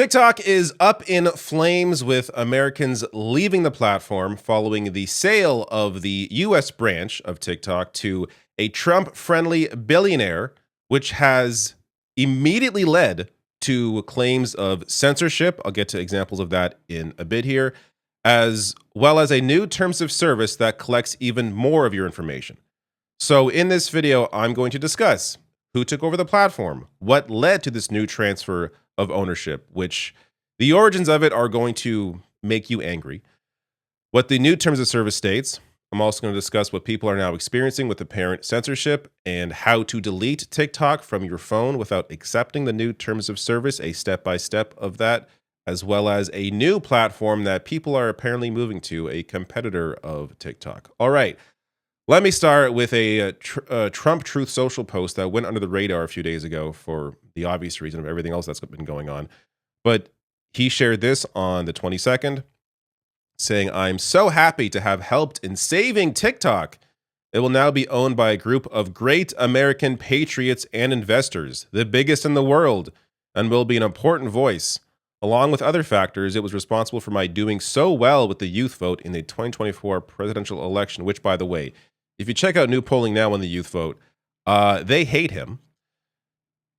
TikTok is up in flames with Americans leaving the platform following the sale of the US branch of TikTok to a Trump friendly billionaire, which has immediately led to claims of censorship. I'll get to examples of that in a bit here, as well as a new terms of service that collects even more of your information. So, in this video, I'm going to discuss who took over the platform, what led to this new transfer of ownership, which the origins of it are going to make you angry, what the new terms of service states. I'm also going to discuss what people are now experiencing with apparent censorship and how to delete TikTok from your phone without accepting the new terms of service, a step-by-step of that, as well as a new platform that people are apparently moving to, a competitor of TikTok. All right. Let me start with a Trump Truth Social post that went under the radar a few days ago for the obvious reason of everything else that's been going on. But he shared this on the 22nd, saying, "I'm so happy to have helped in saving TikTok. It will now be owned by a group of great American patriots and investors, the biggest in the world, and will be an important voice. Along with other factors, it was responsible for my doing so well with the youth vote in the 2024 presidential election," which, by the way, if you check out new polling now on the youth vote, they hate him.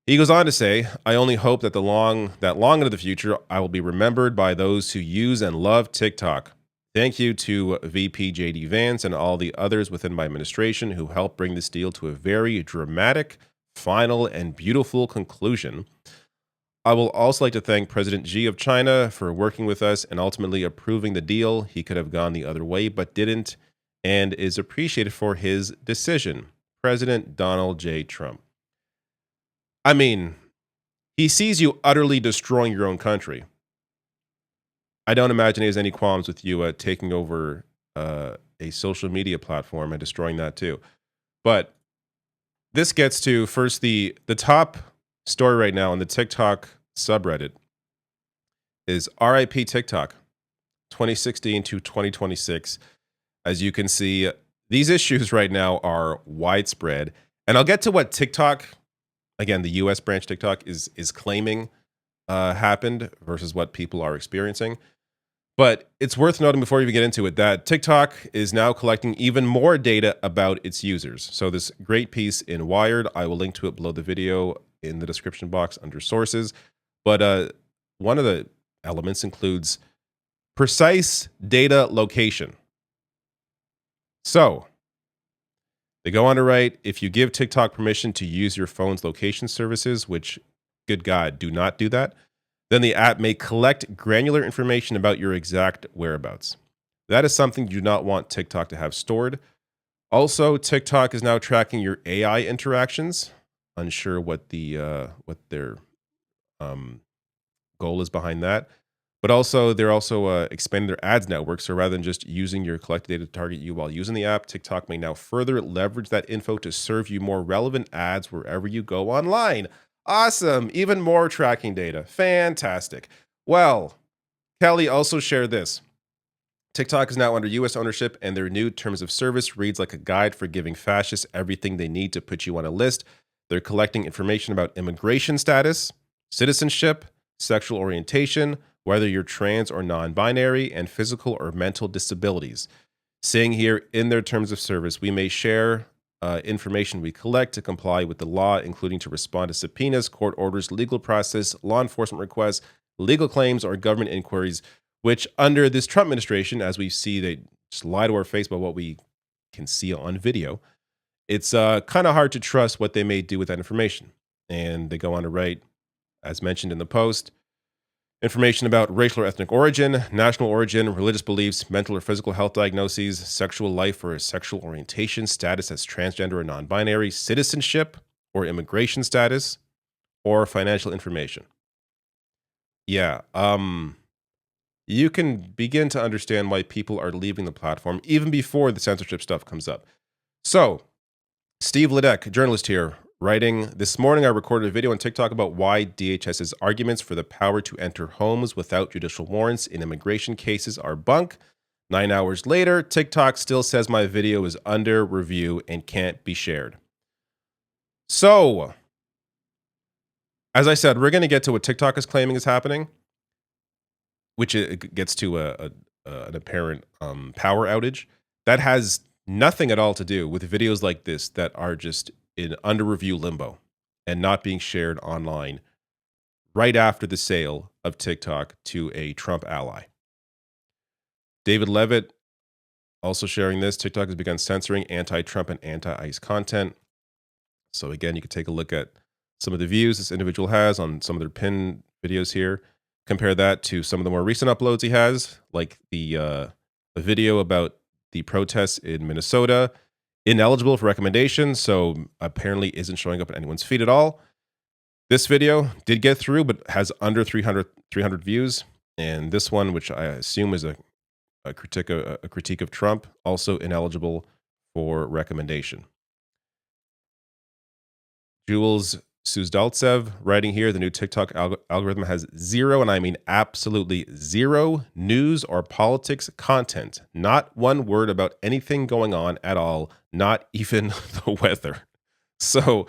He goes on to say, "I only hope that long into the future, I will be remembered by those who use and love TikTok. Thank you to VP JD Vance and all the others within my administration who helped bring this deal to a very dramatic, final, and beautiful conclusion. I will also like to thank President Xi of China for working with us and ultimately approving the deal. He could have gone the other way, but didn't, and is appreciated for his decision. President Donald J. Trump." I mean, he sees you utterly destroying your own country. I don't imagine he has any qualms with you taking over a social media platform and destroying that too. But this gets to first the top story right now on the TikTok subreddit is RIP TikTok 2016 to 2026. As you can see, these issues right now are widespread. And I'll get to what TikTok, again, the US branch TikTok is claiming happened versus what people are experiencing. But it's worth noting before you even get into it that TikTok is now collecting even more data about its users. So this great piece in Wired, I will link to it below the video in the description box under sources. But one of the elements includes precise data location. So they go on to write, if you give TikTok permission to use your phone's location services, which, good God, do not do that, then the app may collect granular information about your exact whereabouts. That is something you do not want TikTok to have stored. Also, TikTok is now tracking your AI interactions. Unsure what their goal is behind that. But also, they're also expanding their ads network. So rather than just using your collected data to target you while using the app, TikTok may now further leverage that info to serve you more relevant ads wherever you go online. Awesome. Even more tracking data. Fantastic. Well, Kelly also shared this. TikTok is now under US ownership, and their new terms of service reads like a guide for giving fascists everything they need to put you on a list. They're collecting information about immigration status, citizenship, sexual orientation, whether you're trans or non-binary, and physical or mental disabilities. Saying here in their terms of service, we may share information we collect to comply with the law, including to respond to subpoenas, court orders, legal process, law enforcement requests, legal claims, or government inquiries, which under this Trump administration, as we see, they just lie to our face about what we can see on video. It's kind of hard to trust what they may do with that information. And they go on to write, as mentioned in the post, information about racial or ethnic origin, national origin, religious beliefs, mental or physical health diagnoses, sexual life or sexual orientation, status as transgender or non-binary, citizenship or immigration status, or financial information. Yeah, you can begin to understand why people are leaving the platform even before the censorship stuff comes up. So, Steve Ledeck, journalist here, writing, "This morning I recorded a video on TikTok about why DHS's arguments for the power to enter homes without judicial warrants in immigration cases are bunk. 9 hours later, TikTok still says my video is under review and can't be shared." So, as I said, we're going to get to what TikTok is claiming is happening. which it gets to an apparent power outage. That has nothing at all to do with videos like this that are just in under review limbo and not being shared online right after the sale of TikTok to a Trump ally. David Levitt also sharing this. TikTok has begun censoring anti-Trump and anti-ICE content. So again, you can take a look at some of the views this individual has on some of their pinned videos here. Compare that to some of the more recent uploads he has, like the video about the protests in Minnesota, ineligible for recommendation, so apparently isn't showing up in anyone's feed at all. This video did get through, but has under 300 views. And this one, which I assume is a critique of Trump, also ineligible for recommendation. Jules Suzdaltsev writing here, the new TikTok algorithm has zero, and I mean absolutely zero, news or politics content. Not one word about anything going on at all, not even the weather. So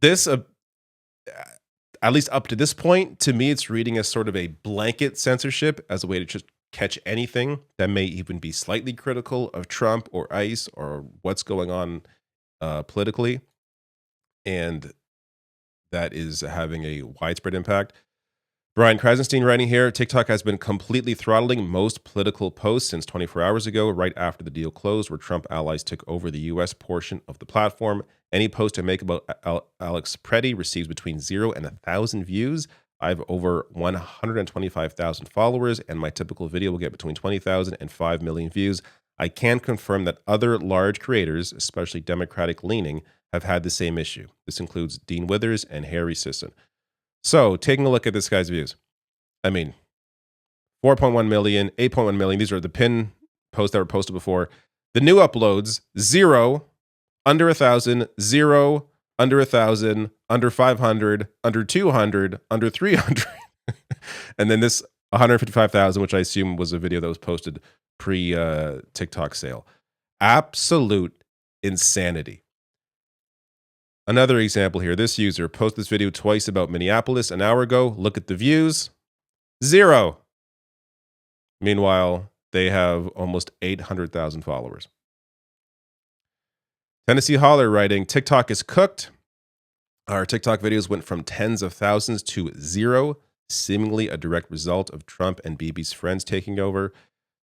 this, at least up to this point, to me, it's reading as sort of a blanket censorship as a way to just catch anything that may even be slightly critical of Trump or ICE or what's going on politically. And that is having a widespread impact. Brian Krasenstein writing here, TikTok has been completely throttling most political posts since 24 hours ago, right after the deal closed, where Trump allies took over the U.S. portion of the platform. Any post I make about Alex Preddy receives between 0 and 1,000 views. I have over 125,000 followers, and my typical video will get between 20,000 and 5 million views. I can confirm that other large creators, especially Democratic-leaning, have had the same issue. This includes Dean Withers and Harry Sisson. So, taking a look at this guy's views. I mean, 4.1 million, 8.1 million. These are the pin posts that were posted before. The new uploads, 0, under 1,000, 0, under 1,000, under 500, under 200, under 300. And then this 155,000, which I assume was a video that was posted pre-TikTok sale. Absolute insanity. Another example here, this user posted this video twice about Minneapolis an hour ago. Look at the views, 0. Meanwhile, they have almost 800,000 followers. Tennessee Holler writing, TikTok is cooked. Our TikTok videos went from tens of thousands to 0, seemingly a direct result of Trump and Bibi's friends taking over.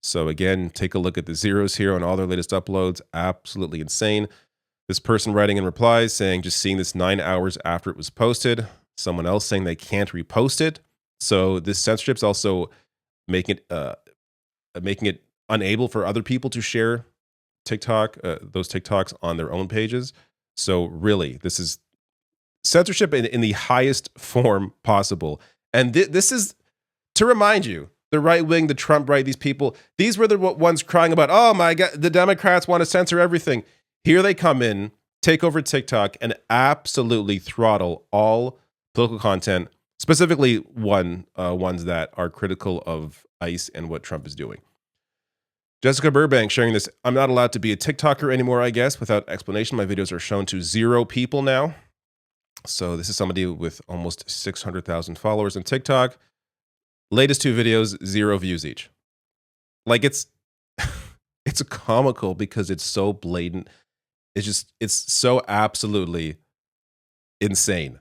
So again, take a look at the zeros here on all their latest uploads. Absolutely insane. This person writing in replies saying, just seeing this 9 hours after it was posted. Someone else saying they can't repost it. So this censorship's also making it unable for other people to share those TikToks on their own pages. So really, this is censorship in the highest form possible. And this is to remind you, the right wing, the Trump right, these people, these were the ones crying about, oh my God, the Democrats want to censor everything. Here they come in, take over TikTok, and absolutely throttle all political content, specifically ones that are critical of ICE and what Trump is doing. Jessica Burbank sharing this. I'm not allowed to be a TikToker anymore, I guess, without explanation. My videos are shown to 0 people now. So this is somebody with almost 600,000 followers on TikTok. Latest 2 videos, 0 views each. Like it's comical because it's so blatant. It's so absolutely insane.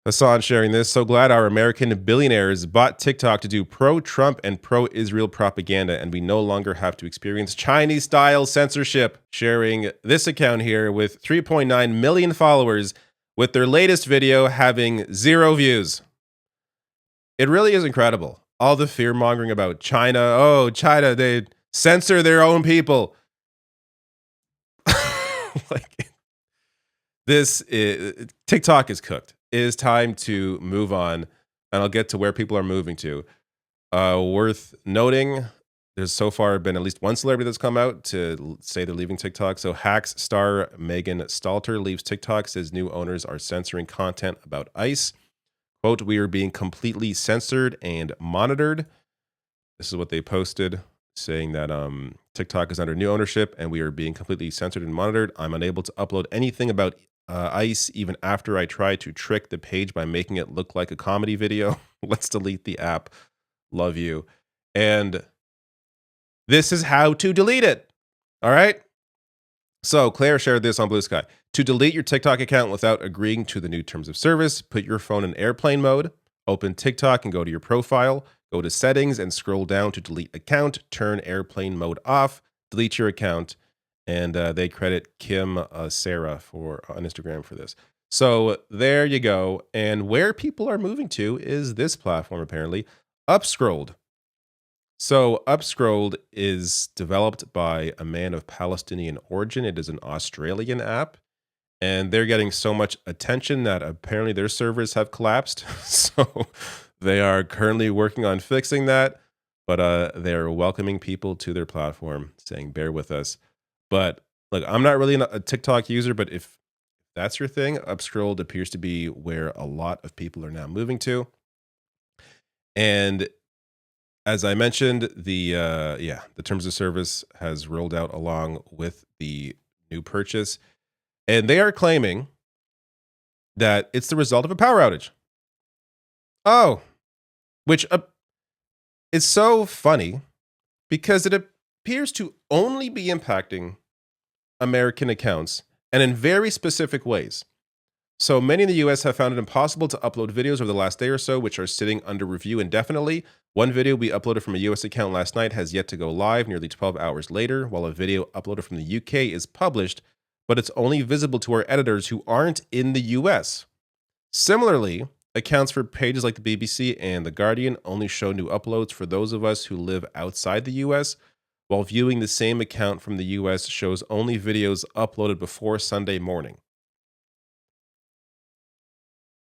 Hassan sharing this. So glad our American billionaires bought TikTok to do pro-Trump and pro-Israel propaganda, and we no longer have to experience Chinese-style censorship. Sharing this account here with 3.9 million followers, with their latest video having 0 views. It really is incredible. All the fear-mongering about China. Oh, China, they censor their own people. Like TikTok is cooked. It is time to move on, and I'll get to where people are moving to. Worth noting, there's so far been at least one celebrity that's come out to say they're leaving TikTok. So Hacks star Megan Stalter leaves TikTok, says new owners are censoring content about ICE. Quote, we are being completely censored and monitored. This is what they posted, saying that TikTok is under new ownership and we are being completely censored and monitored. I'm unable to upload anything about ICE even after I tried to trick the page by making it look like a comedy video. Let's delete the app. Love you. And this is how to delete it. All right. So Claire shared this on Blue Sky. To delete your TikTok account without agreeing to the new terms of service, put your phone in airplane mode, open TikTok and go to your profile, go to settings and scroll down to delete account, turn airplane mode off, delete your account. And they credit Kim Sarah for on Instagram for this. So there you go. And where people are moving to is this platform, apparently. Upscrolled. So Upscrolled is developed by a man of Palestinian origin. It is an Australian app, and they're getting so much attention that apparently their servers have collapsed. So they are currently working on fixing that, but they're welcoming people to their platform, saying, bear with us. But look, I'm not really a TikTok user, but if that's your thing, Upscrolled appears to be where a lot of people are now moving to. And as I mentioned, the terms of service has rolled out along with the new purchase, and they are claiming that it's the result of a power outage. Oh, which is so funny because it appears to only be impacting American accounts and in very specific ways. So many in the US have found it impossible to upload videos over the last day or so, which are sitting under review indefinitely. One video we uploaded from a US account last night has yet to go live nearly 12 hours later, while a video uploaded from the UK is published, but it's only visible to our editors who aren't in the US. Similarly, accounts for pages like the BBC and The Guardian only show new uploads for those of us who live outside the US, while viewing the same account from the US shows only videos uploaded before Sunday morning.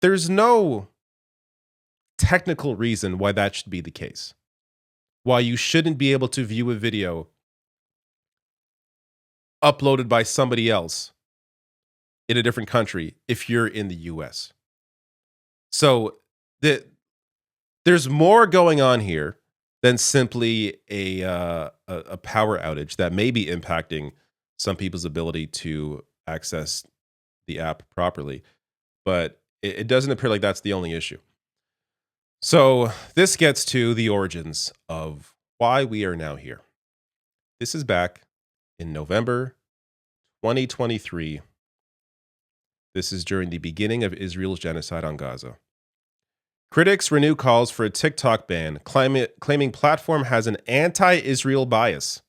There's no technical reason why that should be the case. Why you shouldn't be able to view a video uploaded by somebody else in a different country if you're in the US. So there's more going on here than simply a power outage that may be impacting some people's ability to access the app properly. But it doesn't appear like that's the only issue. So this gets to the origins of why we are now here. This is back in November 2023. This is during the beginning of Israel's genocide on Gaza. Critics renew calls for a TikTok ban, claiming platform has an anti-Israel bias.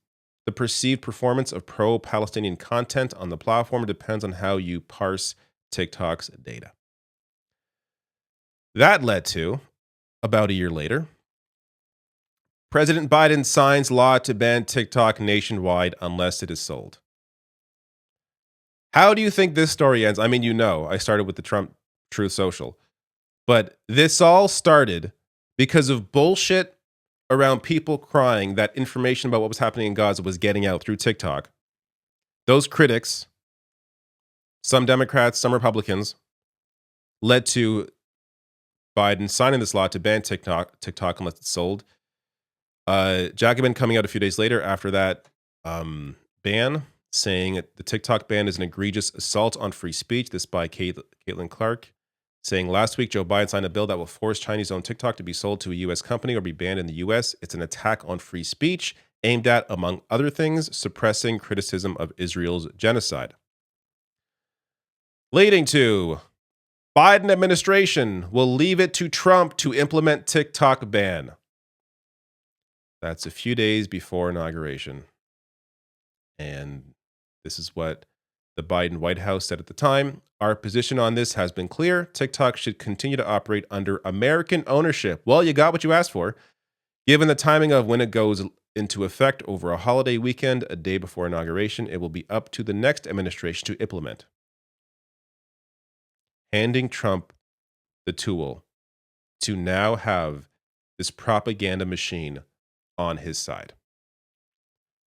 The perceived performance of pro-Palestinian content on the platform depends on how you parse TikTok's data. That led to, about a year later, President Biden signs law to ban TikTok nationwide unless it is sold. How do you think this story ends? I mean, I started with the Trump Truth Social, but this all started because of bullshit around people crying that information about what was happening in Gaza was getting out through TikTok. Those critics, some Democrats, some Republicans, led to Biden signing this law to ban TikTok unless it's sold. Jacobin coming out a few days later after that ban, saying the TikTok ban is an egregious assault on free speech. This by Caitlin Clark, saying last week Joe Biden signed a bill that will force Chinese-owned TikTok to be sold to a U.S. company or be banned in the U.S. It's an attack on free speech aimed at, among other things, suppressing criticism of Israel's genocide. Leading to Biden administration will leave it to Trump to implement TikTok ban. That's a few days before inauguration. And this is what the Biden White House said at the time. Our position on this has been clear. TikTok should continue to operate under American ownership. Well, you got what you asked for. Given the timing of when it goes into effect over a holiday weekend, a day before inauguration, it will be up to the next administration to implement. Handing Trump the tool to now have this propaganda machine on his side.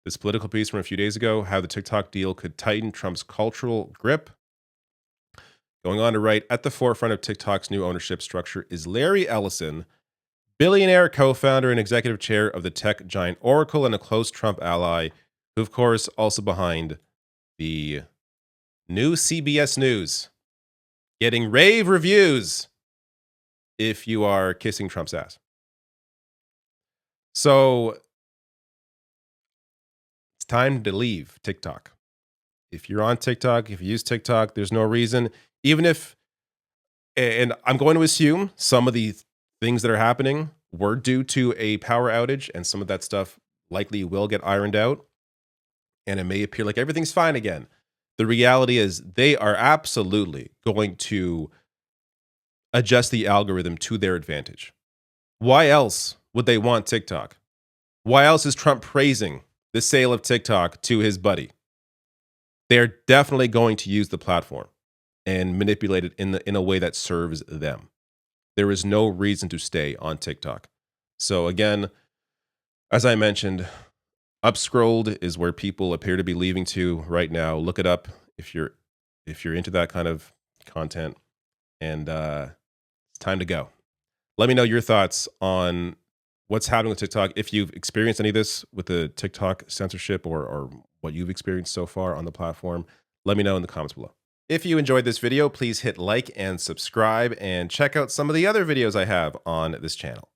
This political piece from a few days ago, how the TikTok deal could tighten Trump's cultural grip. Going on to write, at the forefront of TikTok's new ownership structure is Larry Ellison, billionaire co-founder and executive chair of the tech giant Oracle and a close Trump ally, who of course also behind the new CBS News. getting rave reviews if you are kissing Trump's ass. So it's time to leave TikTok. If you're on TikTok, if you use TikTok, there's no reason, even if, and I'm going to assume some of the things that are happening were due to a power outage, and some of that stuff likely will get ironed out, and it may appear like everything's fine again. The reality is they are absolutely going to adjust the algorithm to their advantage. Why else would they want TikTok? Why else is Trump praising the sale of TikTok to his buddy? They're definitely going to use the platform and manipulate it in a way that serves them. There is no reason to stay on TikTok. So again, as I mentioned, upscrolled is where people appear to be leaving to right now. Look it up if you're into that kind of content, and it's time to go. Let me know your thoughts on what's happening with TikTok. If you've experienced any of this with the TikTok censorship, or what you've experienced so far on the platform, let me know in the comments below. If you enjoyed this video, please hit like and subscribe, and check out some of the other videos I have on this channel.